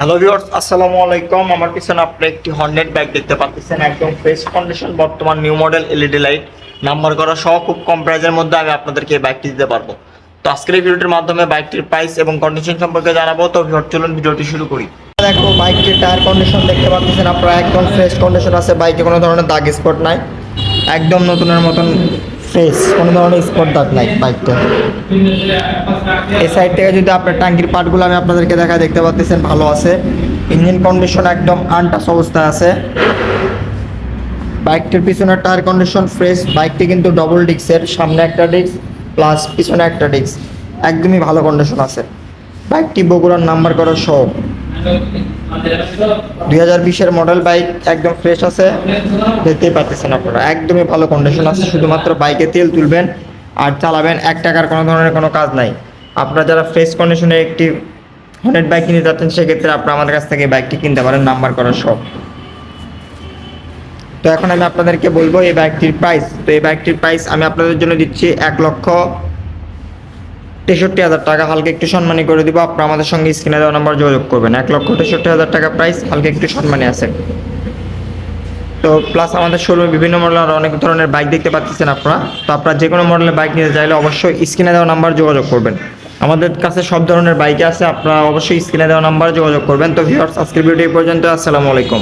Hello viewers, আসসালামু আলাইকুম। আমার পিছনে আপনি একটি হর্নেট বাইক দেখতে পাচ্ছেন, একদম ফ্রেশ কন্ডিশন, বর্তমান new model LED light number করা সহ খুব কম প্রাইসের মধ্যে আমি আপনাদেরকে এই বাইকটি দিতে পারবো। তো আজকের এই ভিডিওটির মাধ্যমে বাইকটির প্রাইস এবং কন্ডিশন সম্পর্কে জানাবো। তো ভিউয়ার চলুন ভিডিওটি শুরু করি। দেখো, বাইকটির টায়ার কন্ডিশন দেখতে পাচ্ছেন আপনারা, একদম ফ্রেশ কন্ডিশন আছে। বাইকে কোনো ধরনের দাগ স্পট নাই, একদম নতুনের মতন ফ্রেশ, কোনো ধরনের স্পট দাগ নাই বাইকটা। এই সাইড থেকে যদি আপনার ট্যাঙ্কির পার্টগুলো আমি আপনাদেরকে দেখতে পাচ্ছেন, ভালো আছে। ইঞ্জিন কন্ডিশন একদম আনটাচ অবস্থায় আছে। বাইকটির পিছনের টায়ার কন্ডিশন ফ্রেশ। বাইকটি কিন্তু ডবল ডিস্কের, সামনে একটা ডিস্ক প্লাস পিছনে একটা ডিস্ক, একদমই ভালো কন্ডিশন আছে। বাইকটি বগুড়ার নাম্বার করা সহ 2020-এর মডেল বাইক, একদম ফ্রেশ আছে। দেখতেই পাচ্ছেন আপনারা, একদমই ভালো কন্ডিশন আছে। শুধুমাত্র বাইকে তেল তুলবেন আর চালাবেন, 1 টাকার কোনো ধরনের কোনো কাজ নাই। আপনারা যারা ফ্রেশ কন্ডিশনে একটি হর্নেট বাইক কিনতে যাচ্ছেন, সেক্ষেত্রে আপনারা আমাদের কাছ থেকে বাইকটি কিনতে পারেন, নাম্বার করা সব। তো এখন আমি আপনাদেরকে বলবো এই বাইকটির প্রাইস। তো এই বাইকটির প্রাইস আমি আপনাদের জন্য দিচ্ছি 1,63,000 টাকা। হালকা একটু সম্মানী করে দিব। আপনারা আমাদের সঙ্গে স্ক্রিনে দেওয়া নাম্বার যোগাযোগ করবেন। 1,63,000 টাকা প্রাইস, হালকা একটু সম্মানী আছে। তো প্লাস আমাদের শোরুমে বিভিন্ন মডেলের অনেক ধরনের বাইক দেখতে পাচ্ছেন আপনারা। তো আপনারা যে কোনো মডেলের বাইক নিতে চাইলে অবশ্যই স্ক্রিনে দেওয়া নাম্বার যোগাযোগ করবেন। আমাদের কাছে সব ধরনের বাইক আছে, আপনারা অবশ্যই স্ক্রিনে দেওয়া নাম্বার যোগাযোগ করবেন। তো ভিউয়ার্স, আজকের ভিডিও এই পর্যন্ত। আসসালামু আলাইকুম।